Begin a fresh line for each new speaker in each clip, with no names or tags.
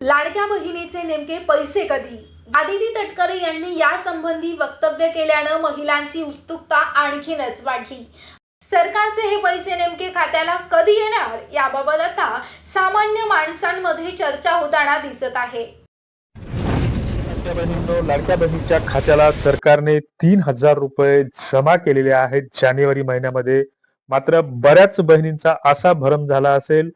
लाडक्या बहिणीचे नेमके पैसे कधी? आदिती तटकरे यांनी यासंबंधी वक्तव्य केल्यानं महिलांची उत्सुकता आणखीनच वाढली. सरकारचे हे पैसे नेमके खात्याला कधी येणार याबाबत आता सामान्य माणसांमध्ये चर्चा होताना दिसत आहे.
लाडक्या बहिणीच्या खात्याला सरकारने 3,000 रुपये जमा केलेले आहेत जानेवारी महिन्यामध्ये. मात्र बऱ्याच बहिणींचा असा भ्रम झाला असेल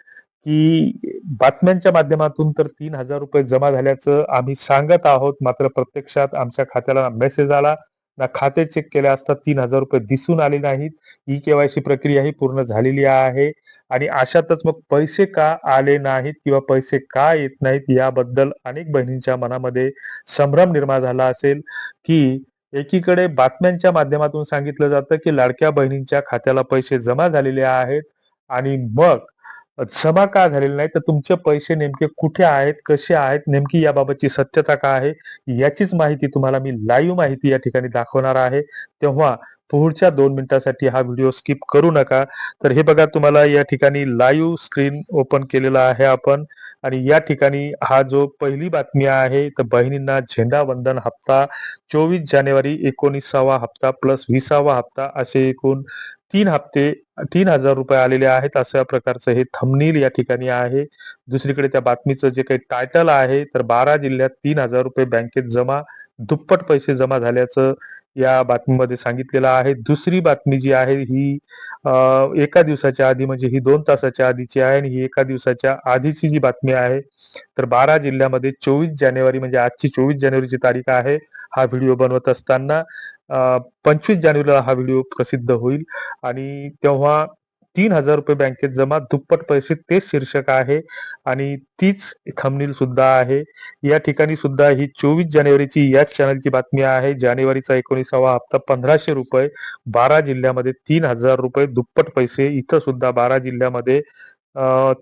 की बातम्यांच्या माध्यमातून तर 3,000 रुपये जमा झाल्याचं आम्ही सांगत आहोत, मात्र प्रत्यक्षात आमच्या खात्याला मेसेज आला ना, खाते चेक केले असता 3,000 रुपये दिसून आले नाहीत. ई-केवायसी प्रक्रिया ही पूर्ण झालेली आहे आणि अशातच मग पैसे का आले नाहीत किंवा पैसे का येत नाहीत याबद्दल अनेक बहिणींच्या मनामध्ये संभ्रम निर्माण झाला असेल, की एकीकडे बातम्यांच्या माध्यमातून सांगितलं जातं की लाडक्या बहिणींच्या खात्याला पैसे जमा झालेले आहेत आणि मग जमा का झालेले नाही, तर तुमचे पैसे नेमके कुठे आहेत, कसे आहेत, नेमकी याबाबतची सत्यता काय आहे, याचीच माहिती तुम्हाला मी लाईव्ह माहिती या ठिकाणी दाखवणार आहे. तेव्हा पुढच्या 2 मिनिटासाठी हा व्हिडिओ स्किप करू नका. तर हे बघा, तुम्हाला या ठिकाणी लाईव्ह स्क्रीन ओपन केलेला आहे आपण आणि या ठिकाणी हा जो पहिली बातमी आहे, तर बहिणींना झेंडा वंदन हप्ता 24 जानेवारी 19वा हप्ता प्लस 20वा हप्ता असे एकूण 3 हप्ते 3,000 रुपये आलेले आहेत. अशा प्रकारचं हे थंबनेल या ठिकाणी आहे. दुसरीकडे त्या बातमीचं जे काही टायटल आहे, तर 12 जिल्ह्यात 3,000 रुपये बँकेत जमा, दुप्पट पैसे जमा झाल्याचं या बातमीमध्ये सांगितलेलं आहे. दुसरी बातमी जी आहे ही एका दिवसाच्या आधी, म्हणजे ही 2 तासाच्या आधीची आहे आणि ही एका दिवसाच्या आधीची जी बातमी आहे. तर 12 जिल्ह्यामध्ये 24 जानेवारी, म्हणजे आजची 24 जानेवारीची तारीख आहे. हा व्हिडिओ बनवत असताना 25 जानेवारीला हा व्हिडिओ प्रसिद्ध होईल आणि तेव्हा 3,000 रुपये बँकेत जमा, दुप्पट पैसे, तेच शीर्षक आहे आणि तीच थंबनेल सुद्धा आहे. या ठिकाणी सुद्धा ही 24 जानेवारीची याच चॅनलची बातमी आहे. जानेवारीचा 19वा हप्ता 1,500 रुपये, 12 जिल्ह्यामध्ये 3,000 रुपये, दुप्पट पैसे. इथं सुद्धा 12 जिल्ह्यामध्ये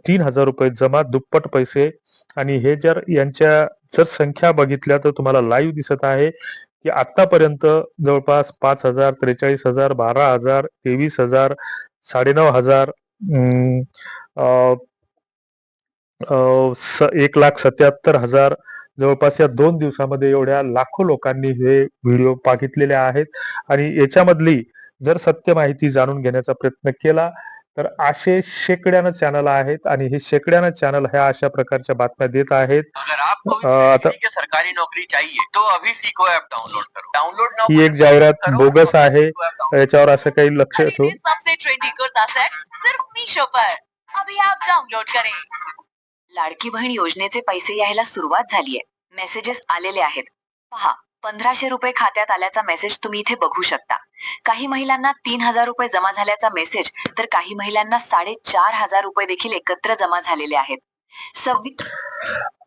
3,000 रुपये जमा, दुप्पट पैसे. आणि हे जर यांच्या जर संख्या बघितल्या तर तुम्हाला लाईव्ह दिसत आहे की आतापर्यंत जवळपास 5,000, 43,000, 12,000, 23,000, 9,500, 1,77,000, जवळपास या 2 दिवसामध्ये एवढ्या लाखो लोकांनी हे व्हिडिओ बघितलेले आहेत. आणि याच्यामधली जर सत्य माहिती जाणून घेण्याचा प्रयत्न केला तर असे शेकड्यानं चॅनल आहेत आणि हे शेकड्यानं चॅनल ह्या अशा प्रकारच्या बातम्या देत आहेत.
अगर आपको
आता
सरकारी नौकरी चाहिए तो अभी सीखो ऐप डाउनलोड करो। डाउनलोड नाउ
ही एक जाहिरात बोगस आहे. याच्यावर असं काही लक्ष ठेवू.
सबसे ट्रेंडी कुर्ता सेट सिर्फ मीशो पर। अभी आप डाउनलोड करें। लाडकी बहीण योजनेचे पैसे यायला सुरुवात झालीये। मेसेजेस आलेले आहेत। पहा, 1,500 रुपये खात्यात आल्याचा मेसेज तुम्ही इथे बघू शकता। काही महिलांना 3,000 रुपये जमा झाल्याचा मेसेज, तर काही महिलांना 4,500 रुपये देखील एकत्र जमा झालेले आहेत।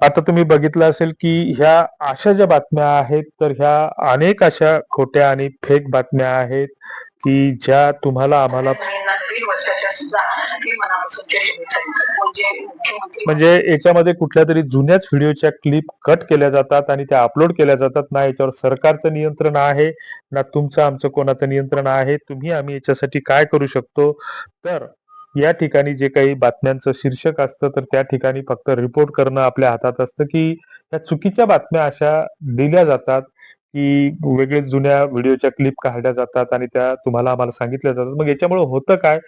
आता तुम्ही बघितलं असेल की ह्या अशा ज्या बातम्या आहेत, तर ह्या अनेक अशा खोट्या आणि फेक बातम्या आहेत की ज्या तुम्हाला आम्हाला म्हणजे याच्यामध्ये कुठल्या तरी जुन्याच व्हिडिओच्या क्लिप कट केल्या जातात आणि त्या अपलोड केल्या जातात. ना याच्यावर सरकारचं नियंत्रण आहे, ना तुमचं आमचं कोणाचं नियंत्रण आहे. आम्ही याच्यासाठी काय करू शकतो, तर या ठिकाणी जे काही बातम्यांचं शीर्षक असतं, तर त्या ठिकाणी फक्त रिपोर्ट करणं आपल्या हातात असतं की ह्या चुकीच्या बातम्या अशा दिल्या जातात की वेगळे जुन्या व्हिडिओच्या क्लिप काढल्या जातात आणि त्या तुम्हाला आम्हाला सांगितल्या जातात. मग याच्यामुळे होतं काय,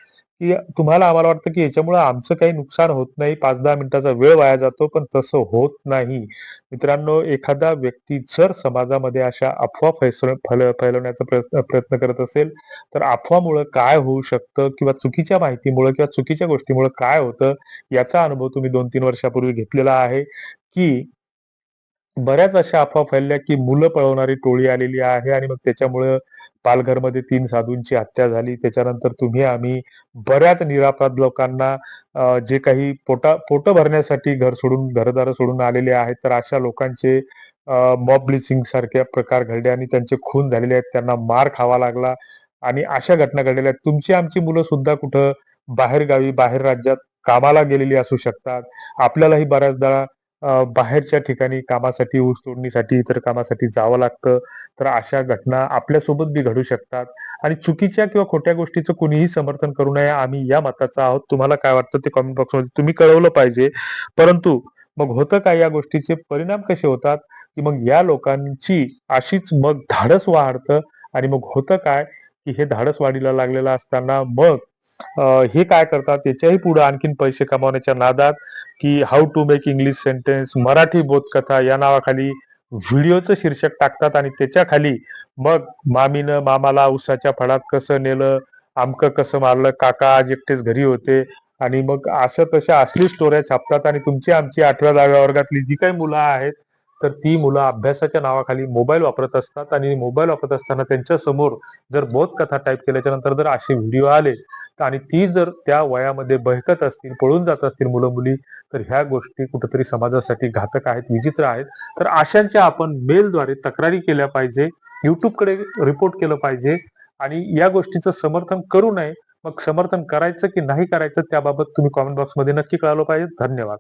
की तुम्हाला आम्हाला वाटतं की याच्यामुळे आमचं काही नुकसान होत नाही, 5-10 मिनिटाचा वेळ वाया जातो, पण तसं होत नाही. मित्रांनो, एखादा व्यक्ती जर समाजामध्ये अशा अफवा फैलवण्याचा प्रयत्न करत असेल, तर अफवामुळे काय होऊ शकतं किंवा चुकीच्या माहितीमुळे किंवा चुकीच्या गोष्टीमुळे काय होतं, याचा अनुभव तुम्ही 2-3 वर्षापूर्वी घेतलेला आहे की बऱ्याच अशा अफवा फैलल्या की मुलं पळवणारी टोळी आलेली आहे आणि मग त्याच्यामुळं पालघरमध्ये 3 साधूंची हत्या झाली. त्याच्यानंतर आम्ही बऱ्याच निरपराध लोकांना जे काही पोटं भरण्यासाठी घर सोडून, घरदारं सोडून आलेले आहेत, तर अशा लोकांचे मॉब ब्लिचिंग सारखे प्रकार घडले आणि त्यांचे खून झालेले आहेत. त्यांना मार खावा लागला आणि अशा घटना घडलेल्या आहेत. तुमची आमची मुलं सुद्धा कुठं बाहेरगावी, बाहेर राज्यात कामाला गेलेली असू शकतात. आपल्यालाही बऱ्याचदा बाहेरच्या ठिकाणी कामासाठी, ऊस तोडणीसाठी, इतर कामासाठी जावं लागतं. तर अशा घटना आपल्यासोबत बी घडू शकतात आणि चुकीच्या किंवा खोट्या गोष्टीचं कुणीही समर्थन करू नये, आम्ही या मताचा आहोत. तुम्हाला काय वाटतं ते कमेंट बॉक्समध्ये तुम्ही कळवलं पाहिजे. परंतु मग होतं काय, या गोष्टीचे परिणाम कसे होतात, की मग या लोकांची अशीच मग धाडस वाढतं आणि मग होतं काय, की हे धाडस वाढीला लागलेलं असताना मग हे काय करतात, त्याच्याही पुढे आणखीन पैसे कमावण्याच्या नादात, की how to make English sentence, Marathi बोधकथा या नावाखाली व्हिडिओचं शीर्षक टाकतात आणि त्याच्या खाली मग मामीनं मामाला उसाच्या फळात कसं नेलं, अमकं कसं मारलं, काका आज एकटेच घरी होते आणि मग अशा तशा असली स्टोऱ्या छापतात आणि तुमची आमची 8व्या-10व्या वर्गातली जी काही मुलं आहेत, तर ती मुलं अभ्यासाच्या नावाखाली मोबाईल वापरत असतात आणि मोबाईल वापरत असताना त्यांच्या समोर जर बोधकथा टाईप केल्याच्या नंतर जर असे व्हिडिओ आले आणि ती जर त्या वयामध्ये बहकत असतील, पळून जात असतील मुलं-मुली, तर ह्या गोष्टी कुठेतरी समाजासाठी घातक आहेत, विचित्र आहेत. तर अशांच्या आपण मेलद्वारे तक्रारी केल्या पाहिजे, YouTubeकडे रिपोर्ट केलं पाहिजे आणि या गोष्टीचं समर्थन करू नये. मग समर्थन करायचं की नाही करायचं त्याबाबत तुम्ही कमेंट बॉक्समध्ये नक्की कळवलं पाहिजे. धन्यवाद.